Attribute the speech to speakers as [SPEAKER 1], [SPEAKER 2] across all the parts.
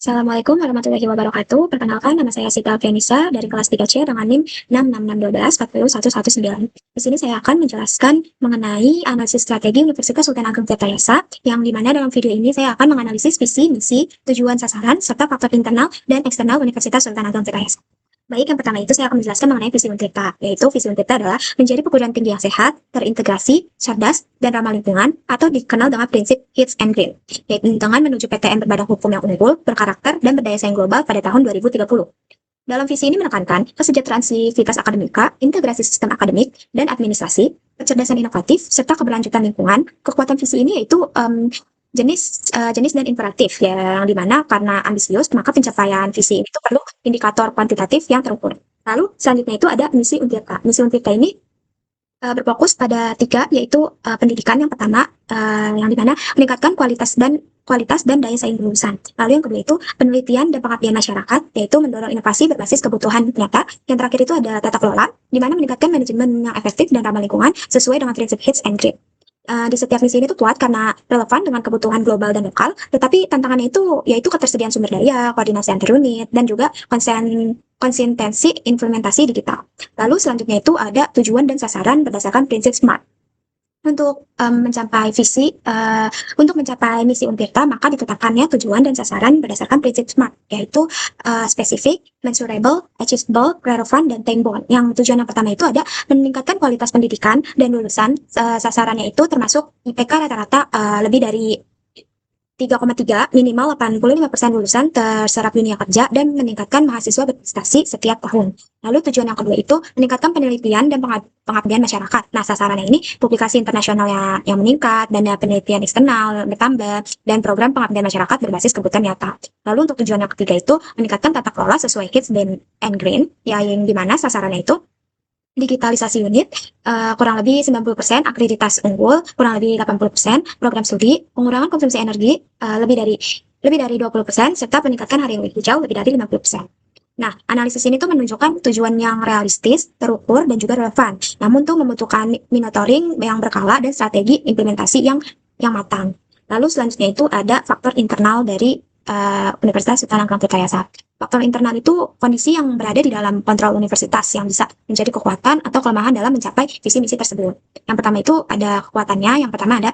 [SPEAKER 1] Assalamualaikum warahmatullahi wabarakatuh. Perkenalkan, nama saya Sita Alfianisa dari kelas 3C dengan NIM 66612 Di sini saya akan menjelaskan mengenai analisis strategi Universitas Sultan Ageng Tirtayasa, yang dimana dalam video ini saya akan menganalisis visi, misi, tujuan sasaran, serta faktor internal dan eksternal Universitas Sultan Ageng Tirtayasa. Baik, yang pertama itu saya akan menjelaskan mengenai visi Untirta, yaitu visi Untirta adalah menjadi perguruan tinggi yang sehat, terintegrasi, cerdas, dan ramah lingkungan, atau dikenal dengan prinsip Hits and Green, yaitu dengan menuju PTN berbadan hukum yang unggul, berkarakter, dan berdaya saing global pada tahun 2030. Dalam visi ini menekankan kesejahteraan sivitas akademika, integrasi sistem akademik dan administrasi, kecerdasan inovatif, serta keberlanjutan lingkungan. Kekuatan visi ini yaitu jenis dan imperatif, yang dimana karena ambisius maka pencapaian visi ini itu perlu indikator kuantitatif yang terukur. Lalu selanjutnya itu ada misi Untirta. Misi Untirta ini berfokus pada 3, yaitu pendidikan yang pertama, yang dimana meningkatkan kualitas dan daya saing lulusan. Lalu yang kedua itu penelitian dan pengabdian masyarakat, yaitu mendorong inovasi berbasis kebutuhan nyata. Yang terakhir itu ada tata kelola, di mana meningkatkan manajemen yang efektif dan ramah lingkungan sesuai dengan prinsip Hits and Green. Di setiap misi ini tuh kuat karena relevan dengan kebutuhan global dan lokal, tetapi tantangannya itu yaitu ketersediaan sumber daya, koordinasi antar unit, dan juga konsistensi implementasi digital. Lalu selanjutnya itu ada tujuan dan sasaran berdasarkan prinsip SMART. Untuk mencapai misi Untirta, maka ditetapkannya tujuan dan sasaran berdasarkan prinsip SMART, yaitu spesifik, measurable, achievable, relevant, dan time bound. Yang tujuan yang pertama itu ada meningkatkan kualitas pendidikan dan lulusan. Sasarannya itu termasuk IPK rata-rata lebih dari 3,3, minimal 85% lulusan terserap dunia kerja, dan meningkatkan mahasiswa berprestasi setiap tahun. Lalu tujuan yang kedua itu meningkatkan penelitian dan pengabdian masyarakat. Nah, sasarannya ini publikasi internasional yang meningkat, dana penelitian eksternal bertambah, dan program pengabdian masyarakat berbasis kebutuhan nyata. Lalu untuk tujuan yang ketiga itu meningkatkan tata kelola sesuai Hits and Green, yang dimana sasarannya itu digitalisasi unit, kurang lebih 90%, akreditas unggul, kurang lebih 80%, program studi, pengurangan konsumsi energi, lebih dari 20%, serta peningkatan harian hijau lebih dari 50%. Nah, analisis ini tuh menunjukkan tujuan yang realistis, terukur, dan juga relevan. Namun tuh membutuhkan monitoring yang berkala dan strategi implementasi yang matang. Lalu selanjutnya itu ada faktor internal dari Universitas Sultan Ageng Tirtayasa. Faktor internal itu kondisi yang berada di dalam kontrol universitas yang bisa menjadi kekuatan atau kelemahan dalam mencapai visi misi tersebut. Yang pertama itu ada kekuatannya. Yang pertama ada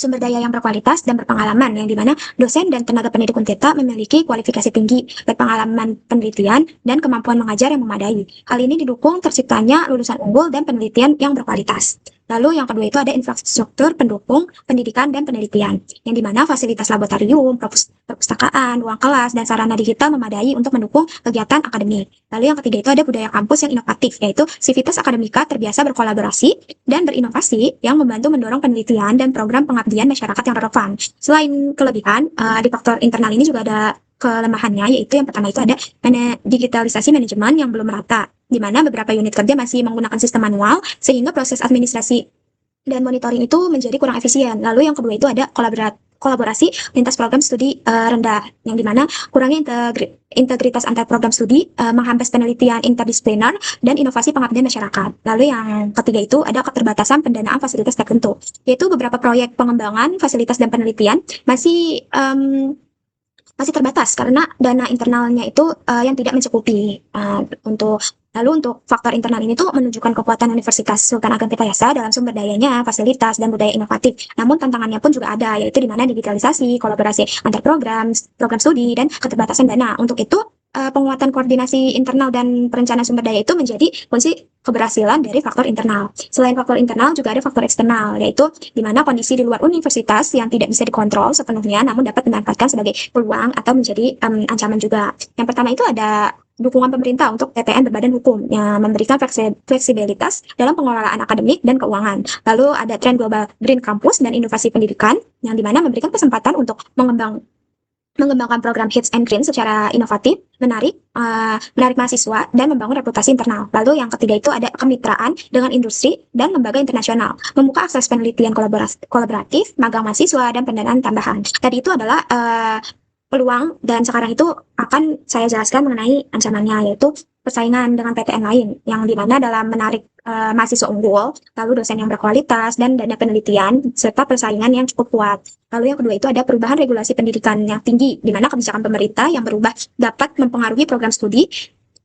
[SPEAKER 1] sumber daya yang berkualitas dan berpengalaman, yang dimana dosen dan tenaga pendidik Untirta memiliki kualifikasi tinggi, berpengalaman penelitian, dan kemampuan mengajar yang memadai. Hal ini didukung terciptanya lulusan unggul dan penelitian yang berkualitas. Lalu yang kedua itu ada infrastruktur pendukung pendidikan dan penelitian, yang dimana fasilitas laboratorium, perpustakaan, ruang kelas, dan sarana digital memadai untuk mendukung kegiatan akademik. Lalu yang ketiga itu ada budaya kampus yang inovatif, yaitu sivitas akademika terbiasa berkolaborasi dan berinovasi yang membantu mendorong penelitian dan program pengabdian masyarakat yang relevan. Selain kelebihan, di faktor internal ini juga ada kelemahannya, yaitu yang pertama itu ada digitalisasi manajemen yang belum merata, di mana beberapa unit kerja masih menggunakan sistem manual, sehingga proses administrasi dan monitoring itu menjadi kurang efisien. Lalu yang kedua itu ada kolaborasi lintas program studi rendah, yang dimana kurangnya integritas antar program studi menghambat penelitian interdisipliner dan inovasi pengabdian masyarakat. Lalu yang ketiga itu ada keterbatasan pendanaan fasilitas tertentu, yaitu beberapa proyek pengembangan fasilitas dan penelitian masih terbatas karena dana internalnya itu yang tidak mencukupi. Untuk faktor internal ini tuh menunjukkan kekuatan Universitas Sultan Ageng Tirtayasa dalam sumber dayanya, fasilitas, dan budaya inovatif. Namun tantangannya pun juga ada, yaitu di mana digitalisasi, kolaborasi antar program studi, dan keterbatasan dana. Untuk itu, penguatan koordinasi internal dan perencanaan sumber daya itu menjadi kunci keberhasilan dari faktor internal. Selain faktor internal juga ada faktor eksternal, yaitu di mana kondisi di luar universitas yang tidak bisa dikontrol sepenuhnya, namun dapat dimanfaatkan sebagai peluang atau menjadi ancaman juga. Yang pertama itu ada dukungan pemerintah untuk PTN berbadan hukum yang memberikan fleksibilitas dalam pengelolaan akademik dan keuangan. Lalu ada tren global Green Campus dan inovasi pendidikan, yang dimana memberikan kesempatan untuk mengembangkan program Hits and Green secara inovatif, menarik mahasiswa, dan membangun reputasi internal. Lalu yang ketiga itu ada kemitraan dengan industri dan lembaga internasional, membuka akses penelitian kolaboratif, magang mahasiswa, dan pendanaan tambahan. Tadi itu adalah peluang, dan sekarang itu akan saya jelaskan mengenai ancamannya, yaitu persaingan dengan PTN lain, yang dimana dalam menarik mahasiswa unggul, lalu dosen yang berkualitas, dan dana penelitian, serta persaingan yang cukup kuat. Lalu yang kedua itu ada perubahan regulasi pendidikan yang tinggi, di mana kebijakan pemerintah yang berubah dapat mempengaruhi program studi,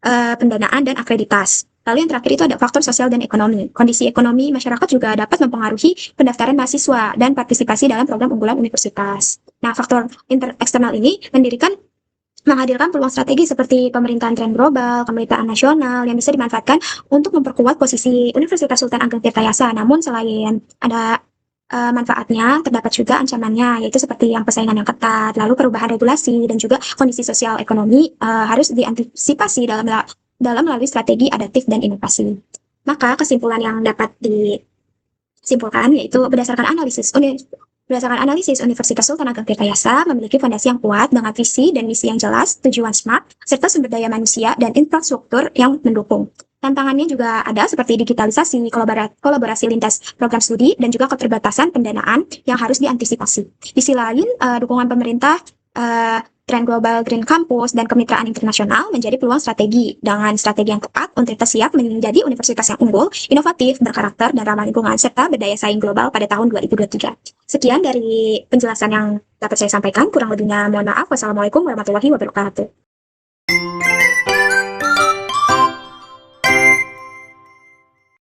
[SPEAKER 1] pendanaan, dan akreditas. Lalu yang terakhir itu ada faktor sosial dan ekonomi. Kondisi ekonomi masyarakat juga dapat mempengaruhi pendaftaran mahasiswa dan partisipasi dalam program unggulan universitas. Nah, faktor eksternal ini menghadirkan peluang strategi seperti pemerintahan tren global, kemitraan nasional yang bisa dimanfaatkan untuk memperkuat posisi Universitas Sultan Ageng Tirtayasa. Namun selain ada manfaatnya, terdapat juga ancamannya, yaitu seperti yang persaingan yang ketat, lalu perubahan regulasi, dan juga kondisi sosial ekonomi harus diantisipasi dalam melalui strategi adaptif dan inovasi. Maka kesimpulan yang dapat disimpulkan yaitu berdasarkan analisis Universitas Sultan Ageng Tirtayasa memiliki fondasi yang kuat dengan visi dan misi yang jelas, tujuan smart, serta sumber daya manusia dan infrastruktur yang mendukung. Tantangannya juga ada seperti digitalisasi, kolaborasi lintas program studi, dan juga keterbatasan pendanaan yang harus diantisipasi. Di sisi lain, dukungan pemerintah, tren global Green Campus, dan kemitraan internasional menjadi peluang strategi. Dengan strategi yang tepat, universitas siap menjadi universitas yang unggul, inovatif, berkarakter, dan ramah lingkungan, serta berdaya saing global pada tahun 2023. Sekian dari penjelasan yang dapat saya sampaikan. Kurang lebihnya mohon maaf. Wassalamualaikum warahmatullahi wabarakatuh.